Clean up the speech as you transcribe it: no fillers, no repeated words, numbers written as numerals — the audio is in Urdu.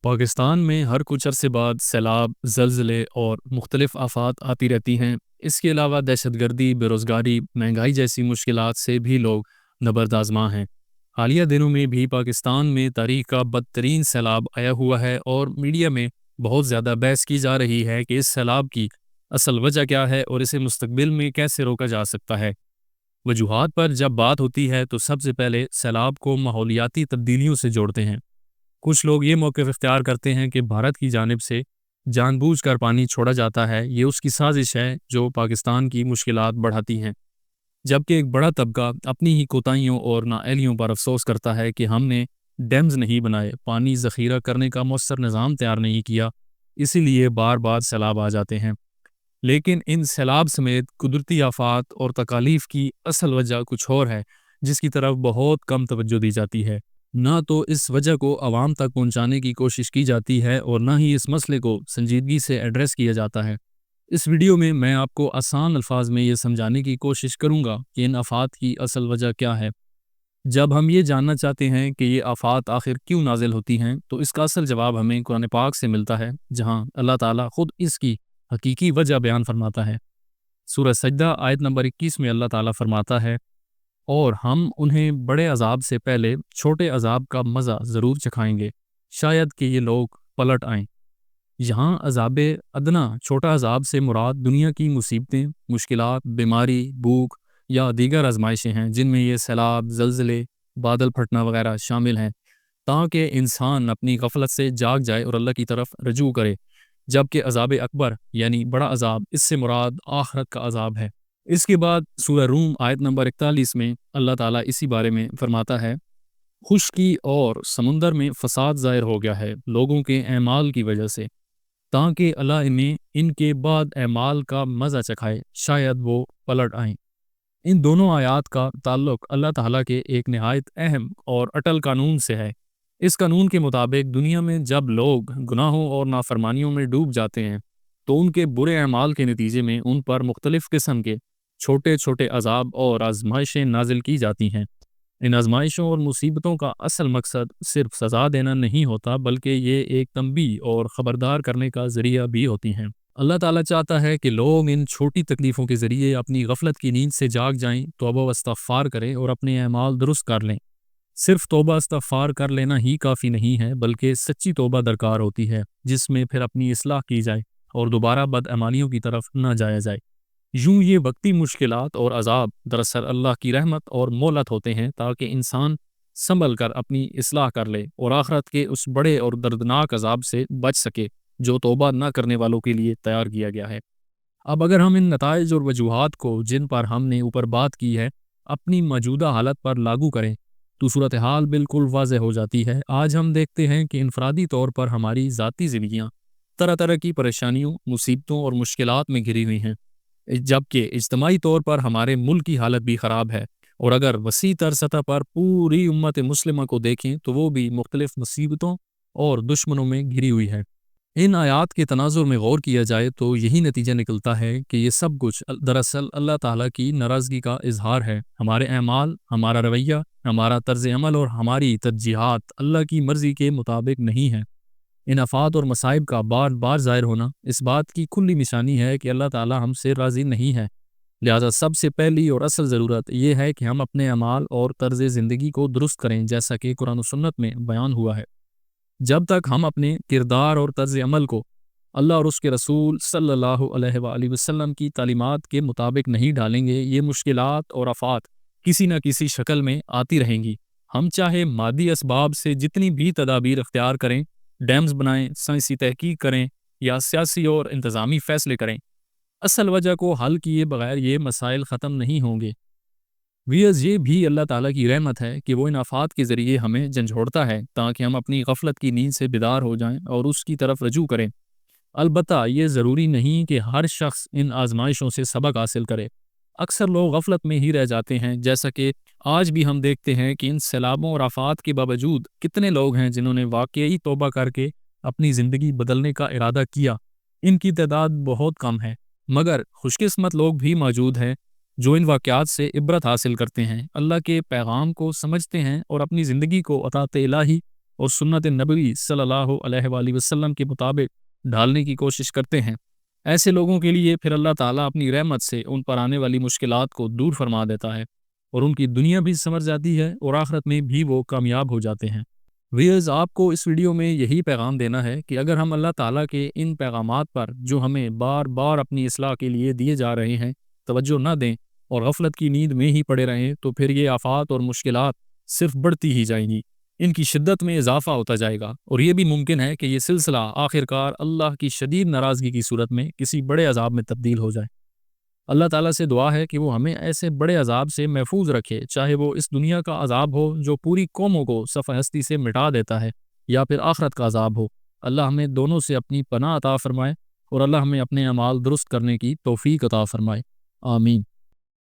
پاکستان میں ہر کچھ عرصے بعد سیلاب، زلزلے اور مختلف آفات آتی رہتی ہیں۔ اس کے علاوہ دہشت گردی، بے روزگاری، مہنگائی جیسی مشکلات سے بھی لوگ نبردآزما ہیں۔ حالیہ دنوں میں بھی پاکستان میں تاریخ کا بدترین سیلاب آیا ہوا ہے اور میڈیا میں بہت زیادہ بحث کی جا رہی ہے کہ اس سیلاب کی اصل وجہ کیا ہے اور اسے مستقبل میں کیسے روکا جا سکتا ہے۔ وجوہات پر جب بات ہوتی ہے تو سب سے پہلے سیلاب کو ماحولیاتی تبدیلیوں سے جوڑتے ہیں۔ کچھ لوگ یہ موقف اختیار کرتے ہیں کہ بھارت کی جانب سے جان بوجھ کر پانی چھوڑا جاتا ہے، یہ اس کی سازش ہے جو پاکستان کی مشکلات بڑھاتی ہیں، جبکہ ایک بڑا طبقہ اپنی ہی کوتاہیوں اور نااہلیوں پر افسوس کرتا ہے کہ ہم نے ڈیمز نہیں بنائے، پانی ذخیرہ کرنے کا مؤثر نظام تیار نہیں کیا، اسی لیے بار بار سیلاب آ جاتے ہیں۔ لیکن ان سیلاب سمیت قدرتی آفات اور تکالیف کی اصل وجہ کچھ اور ہے، جس کی طرف بہت کم توجہ دی جاتی ہے۔ نہ تو اس وجہ کو عوام تک پہنچانے کی کوشش کی جاتی ہے اور نہ ہی اس مسئلے کو سنجیدگی سے ایڈریس کیا جاتا ہے۔ اس ویڈیو میں میں آپ کو آسان الفاظ میں یہ سمجھانے کی کوشش کروں گا کہ ان آفات کی اصل وجہ کیا ہے۔ جب ہم یہ جاننا چاہتے ہیں کہ یہ آفات آخر کیوں نازل ہوتی ہیں تو اس کا اصل جواب ہمیں قرآن پاک سے ملتا ہے، جہاں اللہ تعالیٰ خود اس کی حقیقی وجہ بیان فرماتا ہے۔ سورہ سجدہ آیت نمبر 21 میں اللہ تعالیٰ فرماتا ہے، اور ہم انہیں بڑے عذاب سے پہلے چھوٹے عذاب کا مزہ ضرور چکھائیں گے، شاید کہ یہ لوگ پلٹ آئیں۔ یہاں عذاب ادنا چھوٹا عذاب سے مراد دنیا کی مصیبتیں، مشکلات، بیماری، بھوک یا دیگر آزمائشیں ہیں، جن میں یہ سیلاب، زلزلے، بادل پھٹنا وغیرہ شامل ہیں، تاکہ انسان اپنی غفلت سے جاگ جائے اور اللہ کی طرف رجوع کرے۔ جبکہ عذاب اکبر یعنی بڑا عذاب، اس سے مراد آخرت کا عذاب ہے۔ اس کے بعد سورہ روم آیت نمبر 41 میں اللہ تعالیٰ اسی بارے میں فرماتا ہے، خشکی اور سمندر میں فساد ظاہر ہو گیا ہے لوگوں کے اعمال کی وجہ سے، تاکہ اللہ انہیں ان کے بعد اعمال کا مزہ چکھائے، شاید وہ پلٹ آئیں۔ ان دونوں آیات کا تعلق اللہ تعالیٰ کے ایک نہایت اہم اور اٹل قانون سے ہے۔ اس قانون کے مطابق دنیا میں جب لوگ گناہوں اور نافرمانیوں میں ڈوب جاتے ہیں تو ان کے برے اعمال کے نتیجے میں ان پر مختلف قسم کے چھوٹے چھوٹے عذاب اور آزمائشیں نازل کی جاتی ہیں۔ ان آزمائشوں اور مصیبتوں کا اصل مقصد صرف سزا دینا نہیں ہوتا، بلکہ یہ ایک تنبیہ اور خبردار کرنے کا ذریعہ بھی ہوتی ہیں۔ اللہ تعالیٰ چاہتا ہے کہ لوگ ان چھوٹی تکلیفوں کے ذریعے اپنی غفلت کی نیند سے جاگ جائیں، توبہ و استغفار کریں اور اپنے اعمال درست کر لیں۔ صرف توبہ استغفار کر لینا ہی کافی نہیں ہے، بلکہ سچی توبہ درکار ہوتی ہے، جس میں پھر اپنی اصلاح کی جائے اور دوبارہ بدعمالیوں کی طرف نہ جایا جائے۔ یوں یہ وقتی مشکلات اور عذاب دراصل اللہ کی رحمت اور مہلت ہوتے ہیں، تاکہ انسان سنبھل کر اپنی اصلاح کر لے اور آخرت کے اس بڑے اور دردناک عذاب سے بچ سکے جو توبہ نہ کرنے والوں کے لیے تیار کیا گیا ہے۔ اب اگر ہم ان نتائج اور وجوہات کو جن پر ہم نے اوپر بات کی ہے اپنی موجودہ حالت پر لاگو کریں تو صورتحال بالکل واضح ہو جاتی ہے۔ آج ہم دیکھتے ہیں کہ انفرادی طور پر ہماری ذاتی زندگیاں طرح طرح کی پریشانیوں، مصیبتوں اور مشکلات میں گھری ہوئی ہیں، جبکہ اجتماعی طور پر ہمارے ملک کی حالت بھی خراب ہے، اور اگر وسیع تر سطح پر پوری امت مسلمہ کو دیکھیں تو وہ بھی مختلف مصیبتوں اور دشمنوں میں گھری ہوئی ہے۔ ان آیات کے تناظر میں غور کیا جائے تو یہی نتیجہ نکلتا ہے کہ یہ سب کچھ دراصل اللہ تعالیٰ کی ناراضگی کا اظہار ہے۔ ہمارے اعمال، ہمارا رویہ، ہمارا طرز عمل اور ہماری ترجیحات اللہ کی مرضی کے مطابق نہیں ہیں۔ ان آفات اور مصائب کا بار بار ظاہر ہونا اس بات کی کھلی نشانی ہے کہ اللہ تعالیٰ ہم سے راضی نہیں ہے۔ لہذا سب سے پہلی اور اصل ضرورت یہ ہے کہ ہم اپنے اعمال اور طرز زندگی کو درست کریں، جیسا کہ قرآن و سنت میں بیان ہوا ہے۔ جب تک ہم اپنے کردار اور طرز عمل کو اللہ اور اس کے رسول صلی اللہ علیہ وآلہ وسلم کی تعلیمات کے مطابق نہیں ڈالیں گے، یہ مشکلات اور آفات کسی نہ کسی شکل میں آتی رہیں گی۔ ہم چاہے مادی اسباب سے جتنی بھی تدابیر اختیار کریں، ڈیمز بنائیں، سائنسی تحقیق کریں یا سیاسی اور انتظامی فیصلے کریں، اصل وجہ کو حل کیے بغیر یہ مسائل ختم نہیں ہوں گے۔ یہ بھی اللہ تعالیٰ کی رحمت ہے کہ وہ ان آفات کے ذریعے ہمیں جھنجھوڑتا ہے تاکہ ہم اپنی غفلت کی نیند سے بیدار ہو جائیں اور اس کی طرف رجوع کریں۔ البتہ یہ ضروری نہیں کہ ہر شخص ان آزمائشوں سے سبق حاصل کرے۔ اکثر لوگ غفلت میں ہی رہ جاتے ہیں، جیسا کہ آج بھی ہم دیکھتے ہیں کہ ان سیلابوں اور آفات کے باوجود کتنے لوگ ہیں جنہوں نے واقعی توبہ کر کے اپنی زندگی بدلنے کا ارادہ کیا۔ ان کی تعداد بہت کم ہے، مگر خوش قسمت لوگ بھی موجود ہیں جو ان واقعات سے عبرت حاصل کرتے ہیں، اللہ کے پیغام کو سمجھتے ہیں اور اپنی زندگی کو اطاعت الہی اور سنت نبوی صلی اللہ علیہ وآلہ وسلم کے مطابق ڈھالنے کی کوشش کرتے ہیں، ایسے لوگوں کے لیے پھر اللہ تعالیٰ اپنی رحمت سے ان پر آنے والی مشکلات کو دور فرما دیتا ہے اور ان کی دنیا بھی سنور جاتی ہے اور آخرت میں بھی وہ کامیاب ہو جاتے ہیں۔ ویئرز، آپ کو اس ویڈیو میں یہی پیغام دینا ہے کہ اگر ہم اللہ تعالیٰ کے ان پیغامات پر جو ہمیں بار بار اپنی اصلاح کے لیے دیے جا رہے ہیں توجہ نہ دیں اور غفلت کی نیند میں ہی پڑے رہیں تو پھر یہ آفات اور مشکلات صرف بڑھتی ہی جائیں گی، ان کی شدت میں اضافہ ہوتا جائے گا اور یہ بھی ممکن ہے کہ یہ سلسلہ آخر کار اللہ کی شدید ناراضگی کی صورت میں کسی بڑے عذاب میں تبدیل ہو جائے۔ اللہ تعالیٰ سے دعا ہے کہ وہ ہمیں ایسے بڑے عذاب سے محفوظ رکھے، چاہے وہ اس دنیا کا عذاب ہو جو پوری قوموں کو صفحہ ہستی سے مٹا دیتا ہے، یا پھر آخرت کا عذاب ہو۔ اللہ ہمیں دونوں سے اپنی پناہ عطا فرمائے اور اللہ ہمیں اپنے اعمال درست کرنے کی توفیق عطا فرمائے، آمین۔